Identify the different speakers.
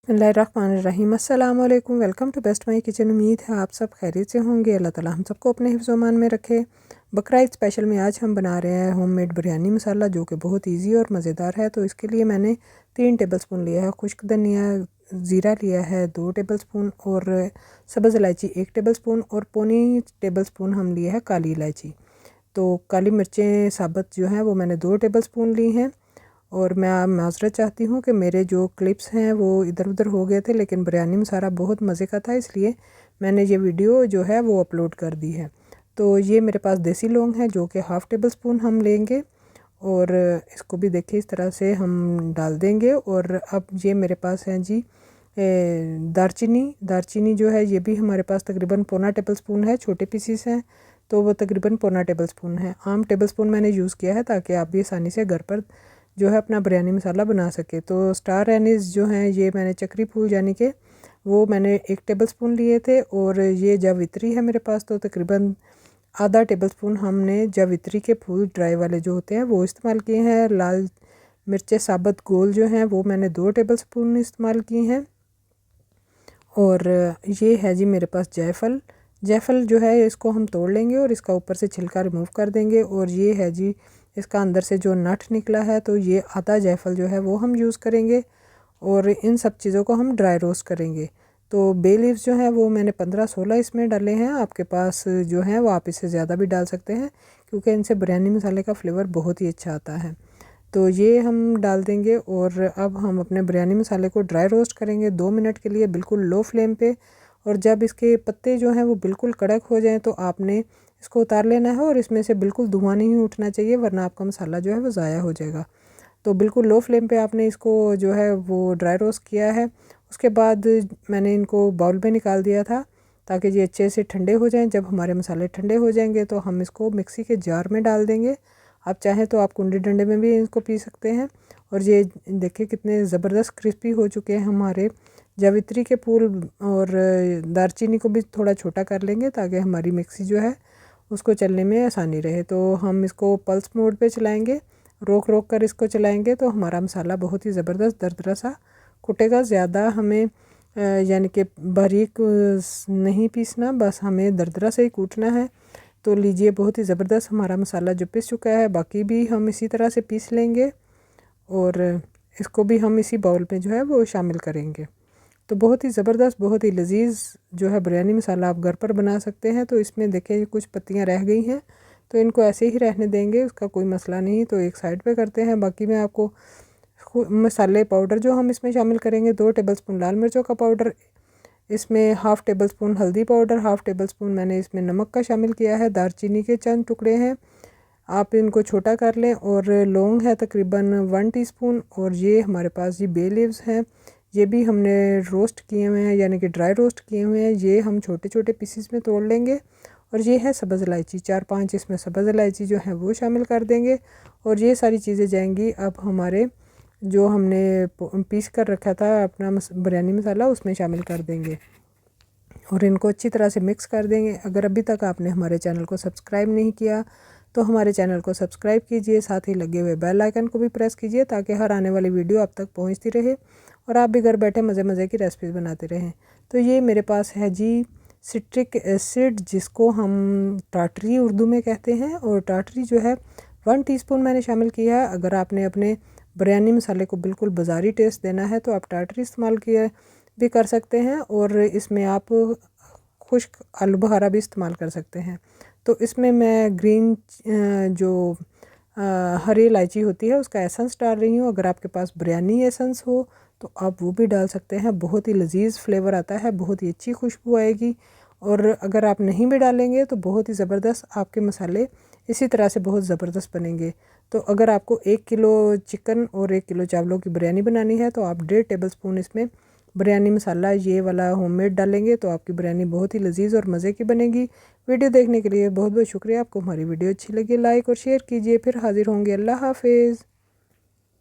Speaker 1: बिस्मिल्लाहिर्रहमानिर्रहीम। अस्सलाम वालेकुम। Welcome to best my kitchen. उम्मीद है आप सब खैरियत से होंगे। अल्लाह ताला हम सबको अपने हिफ्ज़-ओ-मान में रखे। बकरा ईद स्पेशल में आज हम बना रहे हैं होममेड बिरयानी मसाला, जो कि बहुत इजी और मज़ेदार है। तो इसके लिए मैंने 3 टेबलस्पून लिया है खुश्क धनिया, ज़ीरा लिया है 2 टेबलस्पून और सब्ज़ इलायची 1 टेबलस्पून और पौनी टेबलस्पून हम लिए है काली इलायची। तो काली मिर्चें साबुत जो हैं वो मैंने 2 टेबलस्पून ली हैं। और मैं माज़रत चाहती हूँ कि मेरे जो क्लिप्स हैं वो इधर उधर हो गए थे, लेकिन बिरयानी मसाला बहुत मज़े का था, इसलिए मैंने ये वीडियो जो है वो अपलोड कर दी है। तो ये मेरे पास देसी लौंग है जो कि हाफ़ टेबल स्पून हम लेंगे और इसको भी देखिए इस तरह से हम डाल देंगे। और अब ये मेरे पास है जी दारचीनी जो है ये भी हमारे पास तकरीबन पौना टेबल स्पून है, छोटे पीसीस हैं तो वो तकरीबन पौना टेबल स्पून है। आम टेबल स्पून मैंने यूज़ किया है ताकि आप भी आसानी से घर पर जो है अपना बिरयानी मसाला बना सके। तो स्टार एनीज़ जो हैं ये मैंने चक्री फूल यानी कि वो मैंने 1 टेबलस्पून लिए थे। और ये जावित्री है मेरे पास तो तकरीबन आधा टेबलस्पून हमने जावित्री के फूल ड्राई वाले जो होते हैं वो इस्तेमाल किए हैं। लाल मिर्चें साबुत गोल जो हैं वो मैंने 2 टेबलस्पून इस्तेमाल की हैं। और ये है जी मेरे पास जायफल जो है इसको हम तोड़ लेंगे और इसका ऊपर से छिलका रिमूव कर देंगे। और ये है जी इसका अंदर से जो नट निकला है, तो ये आधा जायफल जो है वो हम यूज़ करेंगे। और इन सब चीज़ों को हम ड्राई रोस्ट करेंगे। तो बे लीव्स जो हैं वो मैंने 15-16 इसमें डाले हैं। आपके पास जो हैं वो आप इससे ज़्यादा भी डाल सकते हैं, क्योंकि इनसे बिरयानी मसाले का फ्लेवर बहुत ही अच्छा आता है। तो ये हम डाल देंगे और अब हम अपने बिरयानी मसाले को ड्राई रोस्ट करेंगे 2 मिनट के लिए बिल्कुल लो फ्लेम पे। और जब इसके पत्ते जो हैं वो बिल्कुल कड़क हो जाएं तो आपने इसको उतार लेना है और इसमें से बिल्कुल धुआं नहीं उठना चाहिए, वरना आपका मसाला जो है वो ज़ाया हो जाएगा। तो बिल्कुल लो फ्लेम पे आपने इसको जो है वो ड्राई रोस्ट किया है। उसके बाद मैंने इनको बाउल में निकाल दिया था ताकि ये अच्छे से ठंडे हो जाएं। जब हमारे मसाले ठंडे हो जाएंगे तो हम इसको मिक्सी के जार में डाल देंगे। आप चाहें तो आप कुंडी डंडे में भी इसको पी सकते हैं। और ये देखिए कितने ज़बरदस्त क्रिस्पी हो चुके हैं हमारे जावित्री के फूल। और दालचीनी को भी थोड़ा छोटा कर लेंगे ताकि हमारी मिक्सी जो है उसको चलने में आसानी रहे। तो हम इसको पल्स मोड पे चलाएंगे, रोक रोक कर इसको चलाएंगे तो हमारा मसाला बहुत ही ज़बरदस्त दरदरा सा कुटेगा। ज़्यादा हमें यानी कि बारीक नहीं पीसना, बस हमें दरदरा से ही कूटना है। तो लीजिए बहुत ही ज़बरदस्त हमारा मसाला जो पिस चुका है। बाकी भी हम इसी तरह से पीस लेंगे और इसको भी हम इसी बाउल में जो है वो शामिल करेंगे। तो बहुत ही ज़बरदस्त, बहुत ही लजीज जो है बिरयानी मसाला आप घर पर बना सकते हैं। तो इसमें देखिए कुछ पत्तियां रह गई हैं तो इनको ऐसे ही रहने देंगे, उसका कोई मसला नहीं। तो एक साइड पे करते हैं। बाकी मैं आपको मसाले पाउडर जो हम इसमें शामिल करेंगे 2 टेबलस्पून लाल मिर्चों का पाउडर, इसमें हाफ़ टेबल स्पून हल्दी पाउडर, हाफ़ टेबल स्पून मैंने इसमें नमक का शामिल किया है। दालचीनी के चंद टुकड़े हैं, आप इनको छोटा कर लें। और लौंग है तकरीबन 1 टीस्पून। और ये हमारे पास ये बे लीव्स हैं, ये भी हमने रोस्ट किए हुए हैं यानी कि ड्राई रोस्ट किए हुए हैं। ये हम छोटे छोटे पीसीस में तोड़ लेंगे। और ये है सब्ज़ इलायची, 4-5 इसमें सब्ज़ इलायची जो है वो शामिल कर देंगे। और ये सारी चीज़ें जाएंगी अब हमारे जो हमने पीस कर रखा था अपना बिरयानी मसाला उसमें शामिल कर देंगे और इनको अच्छी तरह से मिक्स कर देंगे। अगर अभी तक आपने हमारे चैनल को सब्सक्राइब नहीं किया तो हमारे चैनल को सब्सक्राइब कीजिए, साथ ही लगे हुए बेल आइकन को भी प्रेस कीजिए ताकि हर आने वाली वीडियो आप तक पहुंचती रहे और आप भी घर बैठे मज़े मज़े की रेसिपीज़ बनाते रहें। तो ये मेरे पास है जी सिट्रिक एसिड, जिसको हम टाटरी उर्दू में कहते हैं। और टाटरी जो है 1 टीस्पून मैंने शामिल किया है। अगर आपने अपने बिरयानी मसाले को बिल्कुल बाज़ारी टेस्ट देना है तो आप टाटरी इस्तेमाल किया भी कर सकते हैं। और इसमें आप खुश्क आलू बुखारा भी इस्तेमाल कर सकते हैं। तो इसमें मैं ग्रीन जो हरी इलायची होती है उसका एसेंस डाल रही हूँ। अगर आपके पास बिरयानी एसेंस हो तो आप वो भी डाल सकते हैं, बहुत ही लजीज फ्लेवर आता है, बहुत ही अच्छी खुशबू आएगी। और अगर आप नहीं भी डालेंगे तो बहुत ही ज़बरदस्त आपके मसाले इसी तरह से बहुत ज़बरदस्त बनेंगे। तो अगर आपको 1 किलो चिकन और 1 किलो चावलों की बिरयानी बनानी है तो आप 1.5 टेबलस्पून इसमें बिरयानी मसाला ये वाला होममेड डालेंगे तो आपकी बिरयानी बहुत ही लजीज और मज़े की बनेगी। वीडियो देखने के लिए बहुत बहुत शुक्रिया। आपको हमारी वीडियो अच्छी लगी लाइक और शेयर कीजिए। फिर हाजिर होंगे। अल्लाह हाफिज़।